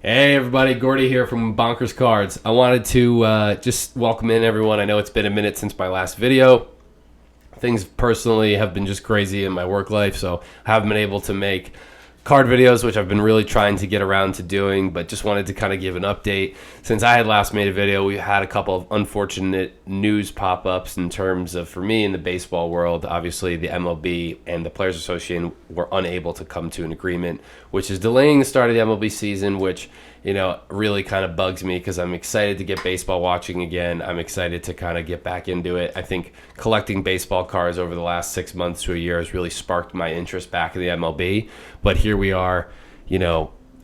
Hey everybody, Gordy here from Bonkers Cards. I wanted to just welcome in everyone. I know it's been a minute since my last video. Things personally have been just crazy in my work life, so I haven't been able to make card videos, which I've been really trying to get around to doing, but just wanted to kind of give an update. Since I had last made a video, we had a couple of unfortunate news pop-ups in terms of, for me, in the baseball world, obviously the MLB and the Players Association were unable to come to an agreement, which is delaying the start of the MLB season, which really kind of bugs me because I'm excited to get baseball watching again. I'm excited to kind of get back into it. I think collecting baseball cards over the last 6 months to a year has really sparked my interest back in the MLB. But here we are,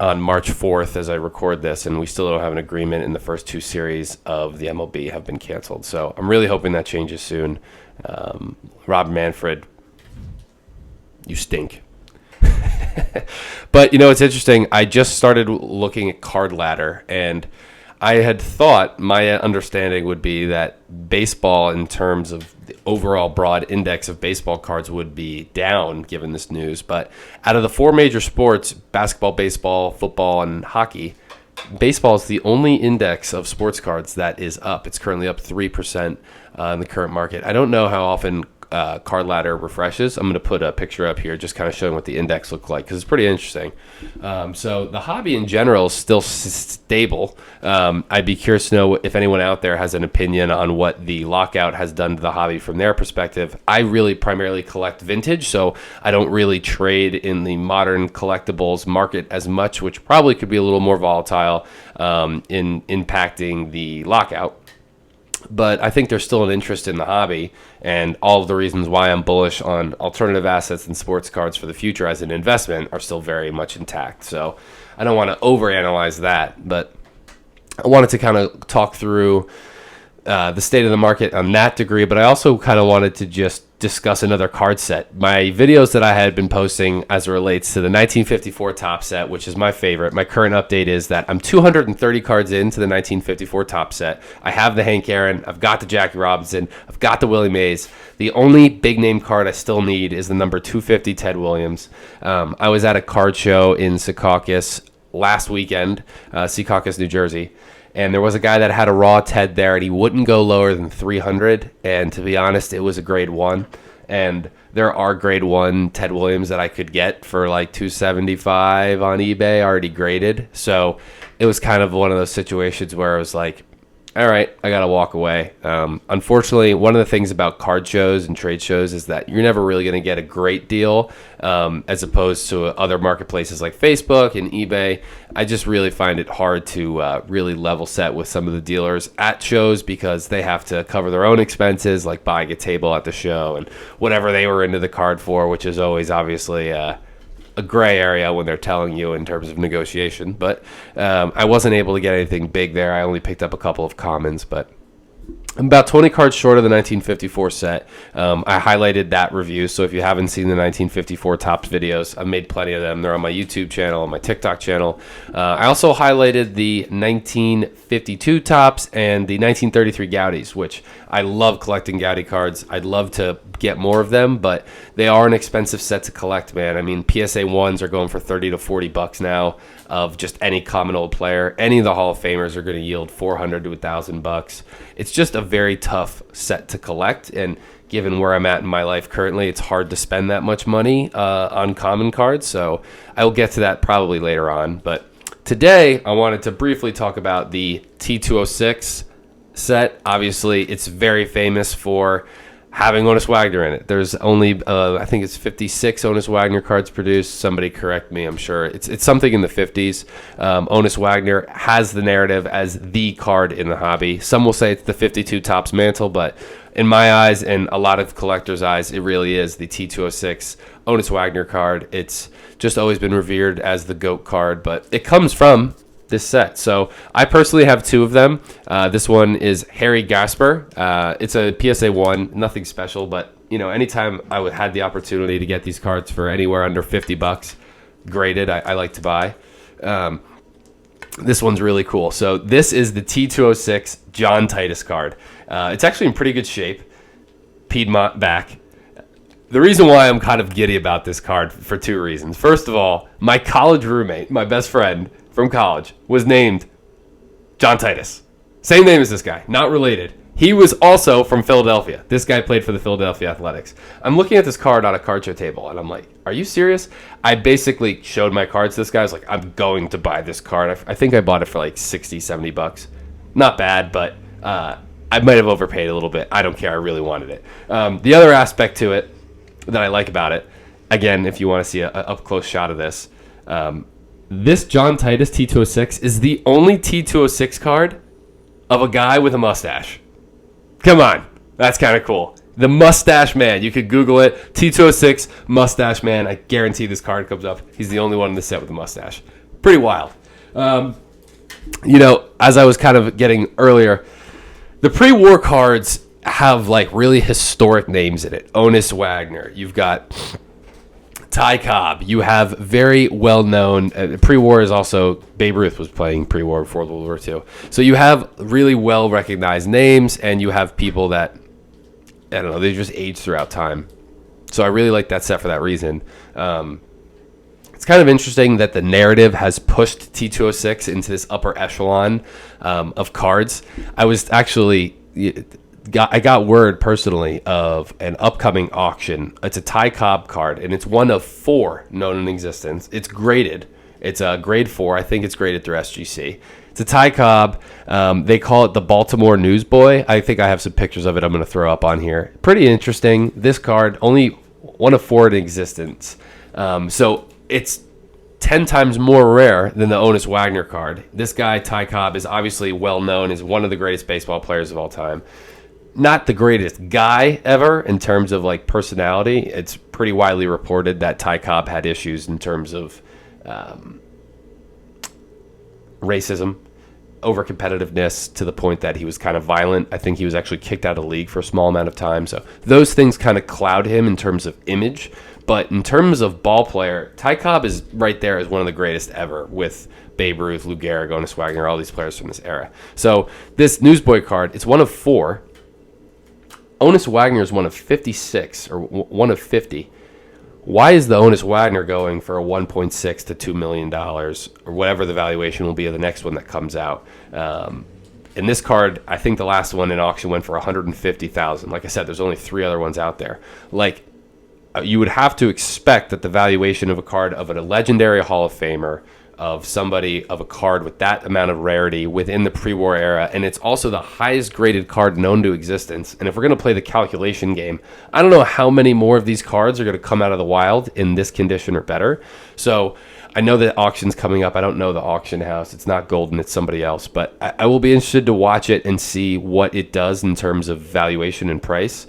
on March 4th as I record this, and we still don't have an agreement, and the first two series of the MLB have been canceled. So I'm really hoping that changes soon. Rob Manfred, you stink. But it's interesting. I just started looking at Card Ladder, and I had thought my understanding would be that baseball, in terms of the overall broad index of baseball cards, would be down given this news. But out of the four major sports, basketball, baseball, football, and hockey, baseball is the only index of sports cards that is up. It's currently up 3% in the current market. I don't know how often Card Ladder refreshes. I'm going to put a picture up here just kind of showing what the index looks like because it's pretty interesting. So the hobby in general is still stable. I'd be curious to know if anyone out there has an opinion on what the lockout has done to the hobby from their perspective. I really primarily collect vintage, so I don't really trade in the modern collectibles market as much, which probably could be a little more volatile in impacting the lockout. But I think there's still an interest in the hobby, and all of the reasons why I'm bullish on alternative assets and sports cards for the future as an investment are still very much intact. So I don't want to overanalyze that, but I wanted to kind of talk through the state of the market on that degree, but I also kind of wanted to just discuss another card set. My videos that I had been posting as it relates to the 1954 top set, which is my favorite. My current update is that I'm 230 cards into the 1954 top set. I have the Hank Aaron, I've got the Jackie Robinson, I've got the Willie Mays. The only big name card I still need is the number 250 Ted Williams. I was at a card show in Secaucus last weekend, Secaucus, New Jersey. And there was a guy that had a raw Ted there, and he wouldn't go lower than 300. And to be honest, it was a grade 1. And there are grade 1 Ted Williams that I could get for like $275 on eBay already graded. So it was kind of one of those situations where I was like, all right, I got to walk away. Unfortunately, one of the things about card shows and trade shows is that you're never really going to get a great deal as opposed to other marketplaces like Facebook and eBay. I just really find it hard to really level set with some of the dealers at shows because they have to cover their own expenses, like buying a table at the show and whatever they were into the card for, which is always obviously a gray area when they're telling you in terms of negotiation. But I wasn't able to get anything big there. I only picked up a couple of commons, but I'm about 20 cards short of the 1954 set. I highlighted that review, so if you haven't seen the 1954 Topps videos, I've made plenty of them. They're on my YouTube channel, on my TikTok channel. I also highlighted the 1952 Topps and the 1933 Goudeys, which I love collecting Goudey cards. I'd love to get more of them, but they are an expensive set to collect, man. I mean, PSA 1s are going for 30 to 40 bucks now of just any common old player. Any of the Hall of Famers are going to yield 400 to 1,000 bucks. It's just a very tough set to collect, and given where I'm at in my life currently, it's hard to spend that much money on common cards, so I will get to that probably later on. But today, I wanted to briefly talk about the T206 set. Obviously, it's very famous for having Honus Wagner in it. There's only, I think it's 56 Honus Wagner cards produced. Somebody correct me, I'm sure. It's something in the 50s. Honus Wagner has the narrative as the card in the hobby. Some will say it's the 52 Topps mantle, but in my eyes and a lot of collectors' eyes, it really is the T206 Honus Wagner card. It's just always been revered as the GOAT card, but it comes from this set. So I personally have two of them. This one is Harry Gasper. It's a PSA 1, nothing special, but anytime I had the opportunity to get these cards for anywhere under 50 bucks graded, I like to buy. This one's really cool. So this is the T206 John Titus card. It's actually in pretty good shape. Piedmont back. The reason why I'm kind of giddy about this card for two reasons. First of all, my college roommate, my best friend, from college was named John Titus. Same name as this guy, not related. He was also from Philadelphia. This guy played for the Philadelphia Athletics. I'm looking at this card on a card show table, and I'm like, are you serious? I basically showed my cards to this guy. I was like, I'm going to buy this card. I think I bought it for like 60, 70 bucks. Not bad, but I might have overpaid a little bit. I don't care. I really wanted it. The other aspect to it that I like about it, again, if you want to see an up-close shot of this, this John Titus T206 is the only T206 card of a guy with a mustache. Come on. That's kind of cool. The Mustache Man. You could Google it. T206 Mustache Man. I guarantee this card comes up. He's the only one in the set with a mustache. Pretty wild. As I was kind of getting earlier, the pre-war cards have like really historic names in it. Honus Wagner. You've got Ty Cobb. You have very well-known... pre-war is also... Babe Ruth was playing pre-war before World War II. So you have really well-recognized names, and you have people that, I don't know, they just age throughout time. So I really like that set for that reason. It's kind of interesting that the narrative has pushed T206 into this upper echelon of cards. I was actually... I got word personally of an upcoming auction. It's a Ty Cobb card, and it's one of 4 known in existence. It's graded. It's a grade 4. I think it's graded through SGC. It's a Ty Cobb. They call it the Baltimore Newsboy. I think I have some pictures of it I'm going to throw up on here. Pretty interesting. This card, only one of 4 in existence. So it's 10 times more rare than the Honus Wagner card. This guy, Ty Cobb, is obviously well known as one of the greatest baseball players of all time. Not the greatest guy ever in terms of like personality. It's pretty widely reported that Ty Cobb had issues in terms of racism, over-competitiveness to the point that he was kind of violent. I think he was actually kicked out of the league for a small amount of time. So those things kind of cloud him in terms of image. But in terms of ball player, Ty Cobb is right there as one of the greatest ever with Babe Ruth, Lou Gehrig, Honus Wagner, all these players from this era. So this Newsboy card, it's one of 4. Honus Wagner is one of 56, or one of 50. Why is the Honus Wagner going for a $1.6 to $2 million, or whatever the valuation will be of the next one that comes out? In this card, I think the last one in auction went for $150,000. Like I said, there's only 3 other ones out there. Like, you would have to expect that the valuation of a card of a legendary Hall of Famer, of somebody of a card with that amount of rarity within the pre-war era, and it's also the highest graded card known to existence. And if we're going to play the calculation game, I don't know how many more of these cards are going to come out of the wild in this condition or better. So I know that auction's coming up. I don't know the auction house. It's not Golden, it's somebody else. But I will be interested to watch it and see what it does in terms of valuation and price.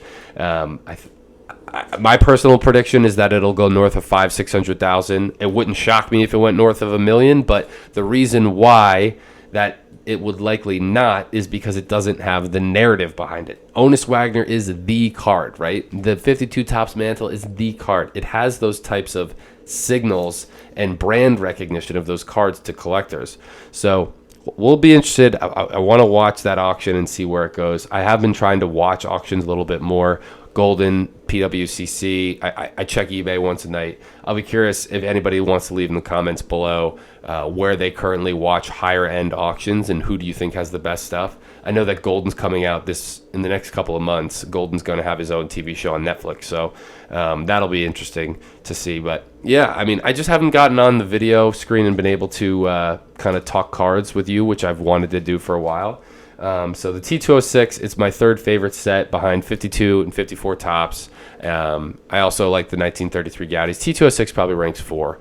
My personal prediction is that it'll go north of 500,000-600,000. It wouldn't shock me if it went north of $1 million, but the reason why that it would likely not is because it doesn't have the narrative behind it. Honus Wagner is the card, right? The 52 Topps mantle is the card. It has those types of signals and brand recognition of those cards to collectors. So we'll be interested. I want to watch that auction and see where it goes. I have been trying to watch auctions a little bit more. Golden, PWCC. I check eBay once a night. I'll be curious if anybody wants to leave in the comments below where they currently watch higher end auctions and who do you think has the best stuff. I know that Golden's coming out in the next couple of months. Golden's going to have his own TV show on Netflix, so that'll be interesting to see. But yeah, I mean, I just haven't gotten on the video screen and been able to kind of talk cards with you, which I've wanted to do for a while. So the T206, it's my 3rd favorite set behind 52 and 54 Topps. I also like the 1933 Gaudies. T206 probably ranks 4.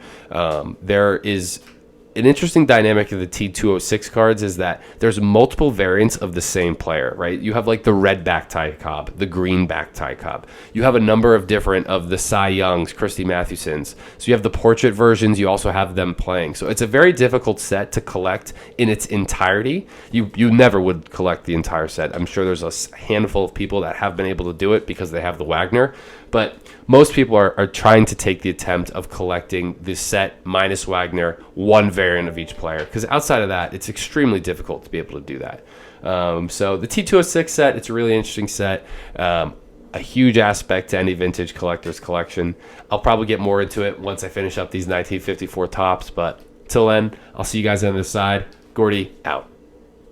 There is an interesting dynamic of the T206 cards is that there's multiple variants of the same player, right? You have like the red back Ty Cobb, the green back Ty Cobb. You have a number of different of the Cy Youngs, Christy Mathewsons. So you have the portrait versions. You also have them playing. So it's a very difficult set to collect in its entirety. You never would collect the entire set. I'm sure there's a handful of people that have been able to do it because they have the Wagner. But most people are trying to take the attempt of collecting the set minus Wagner, one variant of each player. Because outside of that, it's extremely difficult to be able to do that. So the T206 set, it's a really interesting set. A huge aspect to any vintage collector's collection. I'll probably get more into it once I finish up these 1954 Topps, but Till then, I'll see you guys on the other side. Gordy, out.